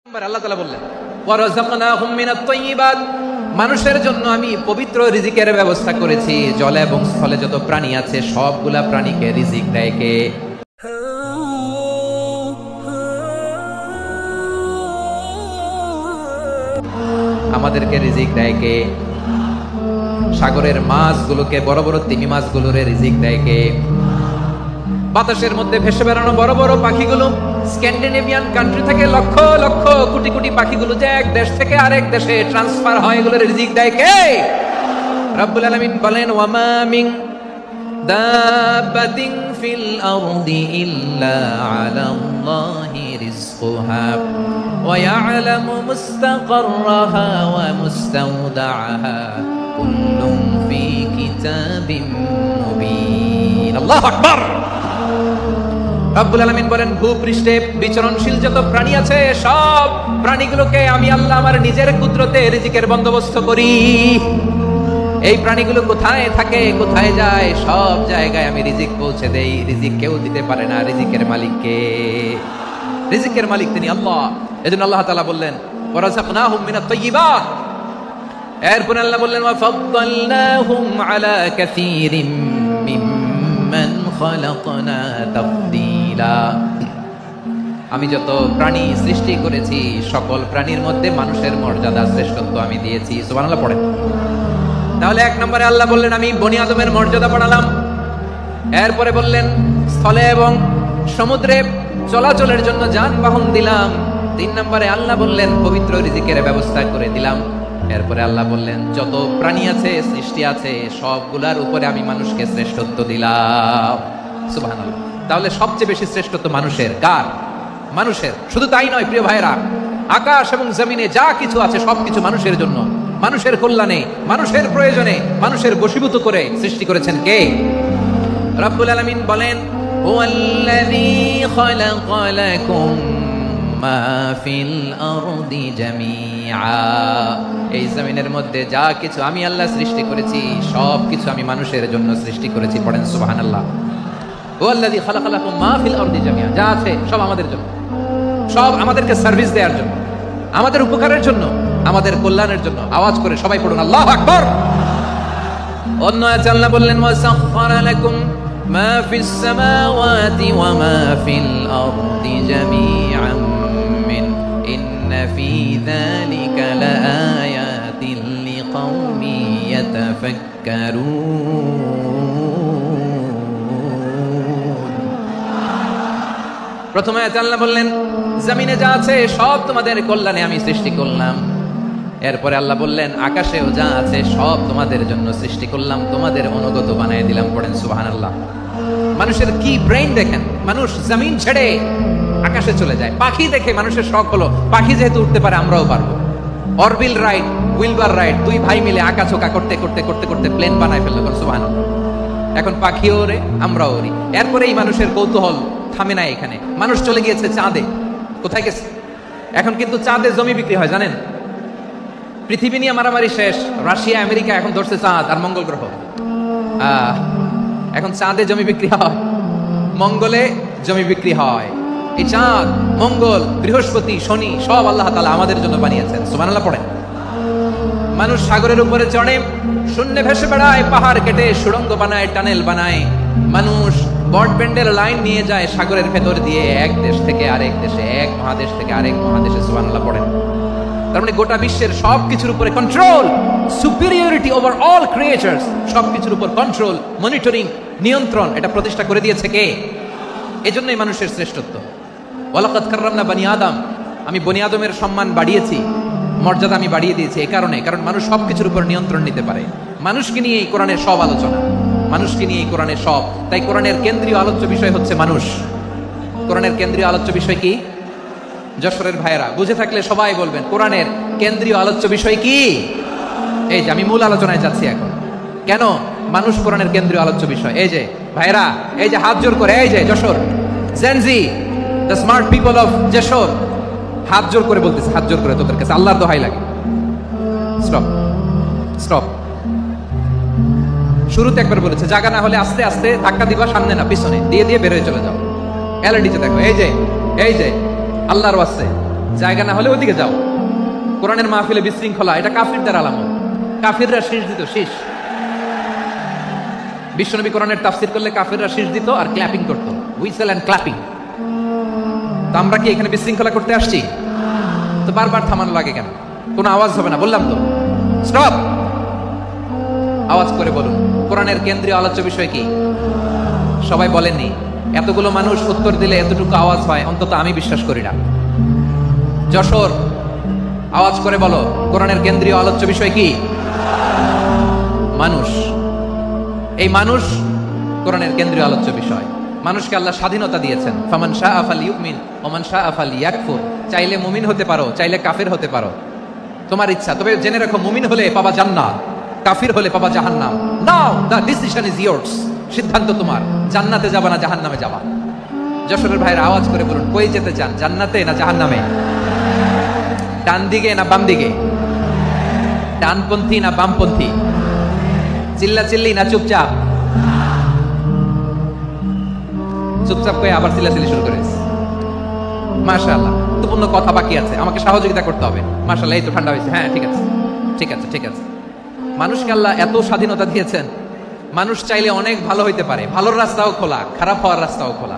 আল্লাহ তাআলা বললেন ওয়ারাযাকনাহুম মিনাত তাইয়্যিবাত, মানুষের জন্য আমি পবিত্র রিজিকের ব্যবস্থা করেছি। জলে এবং স্থলে যত প্রাণী আছে সবগুলা প্রাণীকে রিজিক দেয় কে? আমাদেরকে রিজিক দেয় কে? সাগরের মাছগুলোকে, বড় বড় তিমি মাছগুলোরে রিজিক দেয় কে? বাতাসের মধ্যে ভেসে বেড়ানো বড় বড় পাখিগুলো, স্ক্যান্ডিনেভিয়ান কান্ট্রি থেকে লক্ষ লক্ষ কোটি কোটি পাখিগুলো যে এক দেশ থেকে আরেক দেশে ট্রান্সফার হয়, এগুলোর রিজিক দেয় কে? রব্বুল আলামিন বলেন ওয়ামা মিন দাব্বাতিন ফিল আরদি ইল্লা আলাল্লাহি রিজকুহা ওয়া ইয়ালামু মুস্তাকাররাহা ওয়া মুস্তাওদাআহা কুল্লুম ফি কিতাবিম মুবিন। আল্লাহু আকবার। রব্বুল আলামিন বলেন ভূপৃষ্ঠে বিচরণশীল যত প্রাণী আছে সব প্রাণীগুলোকে আমি আল্লাহ আমার নিজের কুদরতে রিজিকের বন্দোবস্ত করি। এই প্রাণীগুলো কোথায় থাকে, কোথায় যায়, সব জায়গায় আমি রিজিক পৌঁছে দেই। রিজিক কেউ দিতে পারে না, রিজিকের মালিক কে? রিজিকের মালিক তিনি আল্লাহ। এজন্য আল্লাহ তাআলা বললেন ওয়ারাযাকনাহুম মিনাত তাইয়্যিবাত। এরপর আল্লাহ বললেন ওয়া ফাদ্দালনাহুম আলা কাসীরিম মিম্মান খালাকনা তাফদীলা। আমি যত প্রাণী সৃষ্টি করেছি সকল প্রাণীর মধ্যে মানুষের মর্যাদা শ্রেষ্ঠত্ব আমি দিয়েছি। সুবহানাল্লাহ পড়েন। তাহলে এক নম্বরে আল্লাহ বললেন আমি বনি আদমের মর্যাদা বাড়ালাম। এরপরে বললেন স্থলে এবং সমুদ্রে চলাচলের জন্য যানবাহন দিলাম। তিন নম্বরে আল্লাহ বললেন পবিত্র রিজিকের ব্যবস্থা করে দিলাম। এরপরে আল্লাহ বললেন যত প্রাণী আছে, সৃষ্টি আছে, সবগুলার উপরে আমি মানুষকে শ্রেষ্ঠত্ব দিলাম। সুবহানাল্লাহ। তাহলে সবচেয়ে বেশি শ্রেষ্ঠত্ব মানুষের। কার? মানুষের। শুধু তাই নয় প্রিয় ভাইরা, আকাশ এবং জমিনে যা কিছু আছে সবকিছু মানুষের জন্য, মানুষের কল্যাণে, মানুষের প্রয়োজনে, মানুষের বশীভূত করে সৃষ্টি করেছেন কে? রব্বুল আলামিন বলেন হুয়াল্লাযী খালাকা লাকুম মা ফিল আরদি জামিআ। এই জমিনের মধ্যে যা কিছু আমি আল্লাহ সৃষ্টি করেছি সব কিছু আমি মানুষের জন্য সৃষ্টি করেছি। পড়েন সুবহানাল্লাহ। হুয়াল্লাযী খালাকা লাকুম মা ফিল আরদি জামিআ, যা আছে সব আমাদের জন্য, সব আমাদেরকে সার্ভিস দেওয়ার জন্য, আমাদের উপকারের জন্য, আমাদের কল্যাণের জন্য। আওয়াজ করে সবাই পড়ুন আল্লাহু আকবার। অন্য আয়াতে আল্লাহ বললেন ওয়াসাখখারা লাকুম মা ফিস সামাওয়াতি ওয়া মা ফিল আরদি জামিআন মিন ইন্না ফি যালিকা লাআয়াতিন লিকাওমি ইয়াতাফাক্কারুন। প্রথমে আয়াতে আল্লাহ বললেন জমিনে যা আছে সব তোমাদের কল্যাণে আমি সৃষ্টি করলাম। এরপরে আল্লাহ বললেন আকাশেও যা আছে সব তোমাদের জন্য সৃষ্টি করলাম, তোমাদের অনুগত বানিয়ে দিলাম। পড়েন সুবহানাল্লাহ। মানুষের কি ব্রেইন দেখেন, মানুষ জমিন ছেড়ে আকাশে চলে যায়। পাখি দেখে মানুষের শখ হলো পাখি যেহেতু উঠতে পারে আমরাও পারবো। অরবিল রাইট, উইলবার রাইট, দুই ভাই মিলে আঁকাঝোঁকা করতে করতে করতে করতে প্লেন বানায় ফেললো। সুবহানাল্লাহ। এখন পাখিও ওরে, আমরাও ওরি। এরপরে এই মানুষের কৌতূহল থামে না এখানে। মানুষ চলে গিয়েছে চাঁদে। কোথায় গেছে? এখন কিন্তু চাঁদে জমি বিক্রি হয় জানেন? পৃথিবী নিয়ে মারামারি শেষ। রাশিয়া আমেরিকা এখন ধরছে চাঁদ আর মঙ্গল গ্রহ। এখন চাঁদে জমি বিক্রি হয়, মঙ্গলে জমি বিক্রি হয়। এই চাঁদ, মঙ্গল, বৃহস্পতি, শনি সব আল্লাহ তাআলা আমাদের জন্য বানিয়েছেন। সুবহানাল্লাহ পড়েন। মানুষ সাগরের উপরে চড়ে, শূন্যে ভেসে বেড়ায়, পাহাড় কেটে সুড়ঙ্গ বানায়, টানেল বানায়। মানুষ ব্রডব্যান্ডের লাইন নিয়ে যায় সাগরের ভেতর দিয়ে, এক দেশ থেকে আরেক দেশে, এক মহাদেশ থেকে আরেক মহাদেশে। সুবহানাল্লাহ পড়েন। তার মানে গোটা বিশ্বের সবকিছুর উপরে control, superiority over all creatures, সবকিছুর উপর কন্ট্রোল, মনিটরিং, নিয়ন্ত্রণ, এটা প্রতিষ্ঠা করে দিয়েছে কে? এজন্যই মানুষের শ্রেষ্ঠত্ব। ওয়ালাকাদ কাররামনা বানি আদম, আমি বনি আদমের সম্মান বাড়িয়েছি, মর্যাদা আমি বাড়িয়ে দিয়েছি এই কারণে, কারণ মানুষ সবকিছুর উপর নিয়ন্ত্রণ নিতে পারে। মানুষকে নিয়ে এই কোরআনের সব আলোচনা, মানুষকে নিয়ে এই কোরআনের সব। তাই কোরআনের কেন্দ্রীয় আলোচ্য বিষয় হচ্ছে মানুষ। কোরআনের কেন্দ্রীয় আলোচ্য বিষয় কি? যশোরের ভাইয়েরা বুঝে থাকলে সবাই বলবেন কোরআনের কেন্দ্রীয় আলোচ্য বিষয় কি? এই যে আমি মূল আলোচনায় যাচ্ছি এখন। কেন মানুষ কোরআনের কেন্দ্রীয় আলোচ্য বিষয়? এই যে ভাইয়েরা, এই যে হাত জোর করে, এই যে Jessore Gen Z, the smart people of Jessore, হাত জোর করে বলতেছে, হাত জোর করে তোদের কাছে আল্লাহর দোহাই লাগে, স্টপ স্টপ। শুরুতে একবার বলেছে জায়গা না হলে আস্তে আস্তে ধাক্কা দিবা, সামনে না পিছনে, দিয়ে দিয়ে বের হয়ে চলে যাও। এলইডিতে দেখো, এই যে আল্লাহর ওয়াস্তে জায়গা না হলে ওদিকে যাও। কোরআনের মাহফিলে বিশৃঙ্খলা, এটা কাফিরদের আলামত। কাফিররা শীষ দিত, শীষ। বিশ্বনবী কোরআনের তাফসির করলে কাফিররা শীষ দিত আর ক্ল্যাপিং করত, হুইসেল এন্ড ক্ল্যাপিং। তো আমরা কি এখানে বিশৃঙ্খলা করতে আসছি? তো বারবার থামানো লাগে কেন? কোনো আওয়াজ হবে না, বললাম তো, স্টপ। আওয়াজ করে বলুন কোরআনের কেন্দ্রীয় আলোচ্য বিষয় কি? সবাই বলেননি। এতগুলো মানুষ উত্তর দিলে এতটুকু আওয়াজ হয়, অন্তত আমি বিশ্বাস করি না। যশোর, আওয়াজ করে বলো কোরআনের কেন্দ্রীয় আলোচ্য বিষয় কি? মানুষ। এই মানুষ কোরআনের কেন্দ্রীয় আলোচ্য বিষয়। মানুষকে আল্লাহ স্বাধীনতা দিয়েছেন। ফামান শাআ ফালইউমিন ওয়া মান শাআ ফালইয়াকফুর। চাইলে মুমিন হতে পারো, চাইলে কাফির হতে পারো, তোমার ইচ্ছা। তবে জেনে রাখো, মুমিন হলে পাবা জান্নাত, কাফির হলে পাবা জাহান্নাম। নাও দ্য ডিসিশন ইজ ইয়ার্স। সিদ্ধান্ত তোমার, জান্নাতে যাবা না জাহান্নামে যাবা। যশোরের ভাইয়ের আওয়াজ করে বলুন, কই যেতে চান, জান্নাতে না জাহান্নামে? ডান দিকে না বাম দিকে? ডানপন্থী না বামপন্থী? চিল্লা চিল্লি না চুপচাপ? চুপচাপ করে আবার চিল্লাচিল্লি শুরু করেছে। মাশাআল্লাহ, গুরুত্বপূর্ণ কথা বাকি আছে, আমাকে সহযোগিতা করতে হবে। মাশাআল্লাহ, এই তো ঠান্ডা হয়েছে। হ্যাঁ, ঠিক আছে, ঠিক আছে, ঠিক আছে। মানুষকে আল্লাহ এত স্বাধীনতা দিয়েছেন, মানুষ চাইলে অনেক ভালো হইতে পারে। ভালোর রাস্তাও খোলা, খারাপ হওয়ার রাস্তাও খোলা।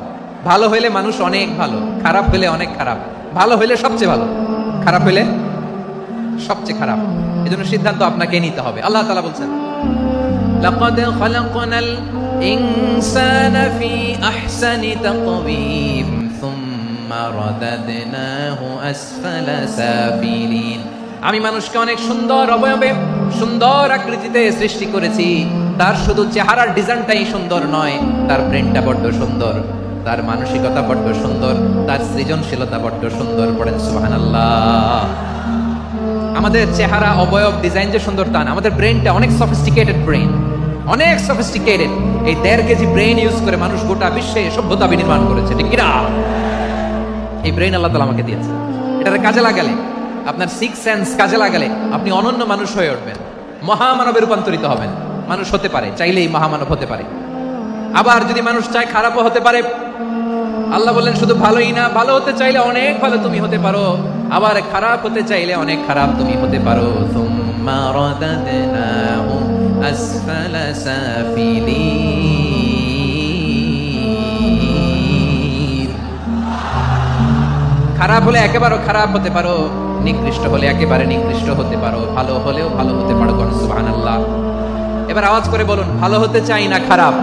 ভালো হইলে মানুষ অনেক ভালো, খারাপ হইলে অনেক খারাপ। ভালো হইলে সবচেয়ে ভালো, খারাপ হইলে সবচেয়ে খারাপ। এজন্য সিদ্ধান্ত আপনাকে নিতে হবে। আল্লাহ তাআলা বলছেন, লাকাদ খালাকনাল ইনসানা ফি আহসানি তাকওয়িম সুম্মা রাদাদনাহু আসফালা সাফিলিন। আমি মানুষকে অনেক সুন্দর অবয়বে, সুন্দর আকৃতিতে সৃষ্টি করেছি। তার শুধু চেহারার ডিজাইনটাই সুন্দর নয়, তার ব্রেনটা বড্ড সুন্দর, তার মানসিকতা বড্ড সুন্দর, তার সৃজনশীলতা বড্ড সুন্দর। পড়েন সুবহানাল্লাহ। আমাদের চেহারা, অবয়ব, ডিজাইন যে সুন্দর তা না, আমাদের ব্রেনটা অনেক সফিস্টিকেটেড ব্রেন, অনেক সফিস্টিকেটেড। এই 1.5 কেজি ব্রেন ইউজ করে মানুষ গোটা বিশ্বে সভ্যতা বিনির্মাণ করেছে, ঠিক কিনা? এই ব্রেন আল্লাহ তাআলা আমাকে দিয়েছে। এটাতে কাজে লাগালে, আপনার সিক্স সেন্স কাজে লাগালে আপনি অনন্য মানুষ হয়ে উঠবেন, মহামানবে রূপান্তরিত হবেন। মানুষ হতে পারে, চাইলেই মহামানব হতে পারে। আবার যদি মানুষ চায়, খারাপও হতে পারে। আল্লাহ বললেন শুধু ভালোই না, ভালো হতে চাইলে অনেক ভালো তুমি হতে পারো, আবার খারাপ হতে চাইলে অনেক খারাপ তুমি হতে পারো। সুম্মা রাদাদনাহু আসফালা সাফিলিন। খারাপ হলে একেবারে খারাপ হতে পারো, নিকৃষ্ট হলে একেবারে নিকৃষ্ট হতে পারো, ভালো হলেও ভালো হতে পারো। সুবহানাল্লাহ। এবার আওয়াজ করে বলুন, ভালো হতে চাই না খারাপ?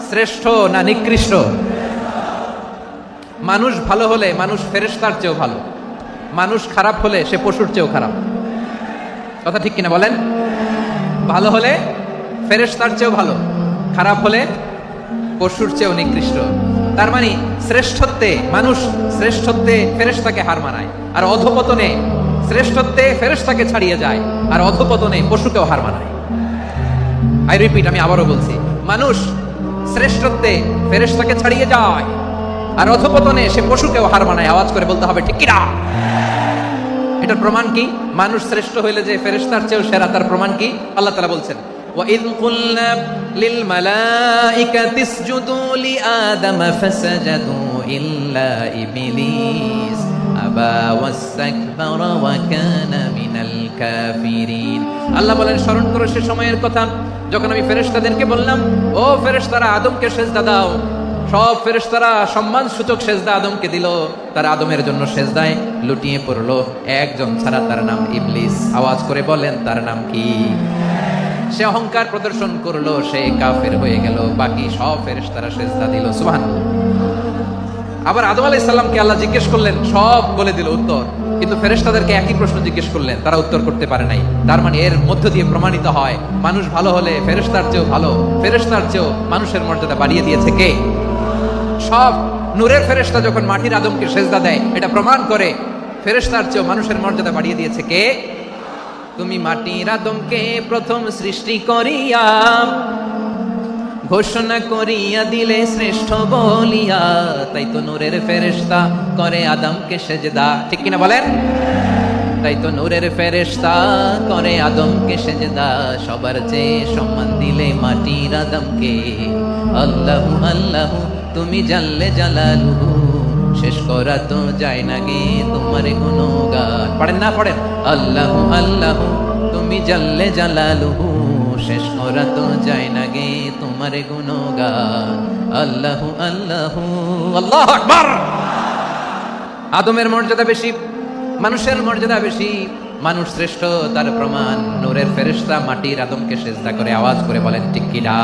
শ্রেষ্ঠ না নিকৃষ্ট? মানুষ ভালো হলে মানুষ ফেরেশতার চেয়েও ভালো, মানুষ খারাপ হলে সে পশুর চেয়েও খারাপ। কথা ঠিক কিনা বলেন? ভালো হলে ফেরেশতার চেয়েও ভালো, খারাপ হলে পশুর চেয়েও নিকৃষ্ট। তার মানে শ্রেষ্ঠত্বে মানুষ, শ্রেষ্ঠত্বে ফেরেশতাকে হার মানায়, আর অধপতনে শ্রেষ্ঠত্বে ফেরেশতাকে ছাড়িয়ে যায়, আর অধপতনে পশুকেও হার মানায়। আই রিপিট, আমি আবারও বলছি, মানুষ শ্রেষ্ঠত্বে ফেরেশতাকে ছাড়িয়ে যায়, আর অধপতনে সে পশুকেও হার মানায়। আওয়াজ করে বলতে হবে, ঠিক কিনা? এটার প্রমাণ কি? মানুষ শ্রেষ্ঠ হইলে যে ফেরেশতার চেয়েও সেরা, তার প্রমাণ কি? আল্লাহ তাআলা বলছেন, وَإِذْ قُلْنَا لِلْمَلَائِكَةِ اسْجُدُوا لِآدَمَ فَسَجَدُوا إِلَّا إِبْلِيسَ أَبَى وَاسْتَكْبَرَ وَكَانَ مِنَ الْكَافِرِينَ। আল্লাহ বলেন, স্মরণ করো সে সময়ের কথা যখন আমি ফেরেশতাদেরকে বললাম, ও ফেরেশতারা আদমকে সেজদা দাও। সব ফেরেশতারা সম্মানসূচক সেজদা আদমকে দিল, তার আদমের জন্য সেজদায় লুটিয়ে পড়লো, একজন ছাড়া, তার নাম ইবলিস। আওয়াজ করে বলেন, তার নাম কি? সে অহংকার প্রদর্শন করলো, সে কাফের হয়ে গেল, বাকি সব ফেরেশতারা সেজদা দিল। সুবহানাল্লাহ। আবার আদম আলাইহিস সালামকে আল্লাহ জিজ্ঞেস করলেন, সব বলে দিল উত্তর, কিন্তু ফেরেশতাদেরকে একই প্রশ্ন জিজ্ঞেস করলেন, তারা উত্তর করতে পারে নাই। তার মানে এর মধ্য দিয়ে প্রমাণিত হয়, মানুষ ভালো হলে ফেরেশতার চেয়েও ভালো, ফেরেশতার চেয়েও মানুষের মর্যাদা বাড়িয়ে দিয়েছে কে? সব নূরের ফেরেশতা যখন মাটির আদমকে সেজদা দেয়, এটা প্রমাণ করে ফেরেশতার চেয়েও মানুষের মর্যাদা বাড়িয়ে দিয়েছে কে? তুমি মাটির আদমকে প্রথম সৃষ্টি করিয়া ঘোষণা করিয়া দিলে শ্রেষ্ঠ বলিয়া, তাই তো নূরের ফেরেশতা করে আদমকে সেজদা। ঠিক কিনা বলেন? তাই তো নূরের ফেরেশতা করে আদমকে সেজদা, সবার চেয়ে সম্মান দিলে মাটির আদমকে। আল্লাহু আল্লাহু তুমি জাল্লে জালালুহু, শেষ করা তো যায় না গে তোমার গুণগান। পড়েন না পড়েন, আল্লাহু আল্লাহু তুমি জাল্লে জালালুহু, শেষ করা তো যায় না গে তোমার গুণগান। আল্লাহু আল্লাহু, আল্লাহু আকবার। আদমের মর্যাদা বেশি, মানুষের মর্যাদা বেশি। মানুষ শ্রেষ্ঠ তার প্রমাণ, নূরের ফেরেশতা মাটির আদমকে সেজদা করে আওয়াজ করে বলেন ঠিক কিনা?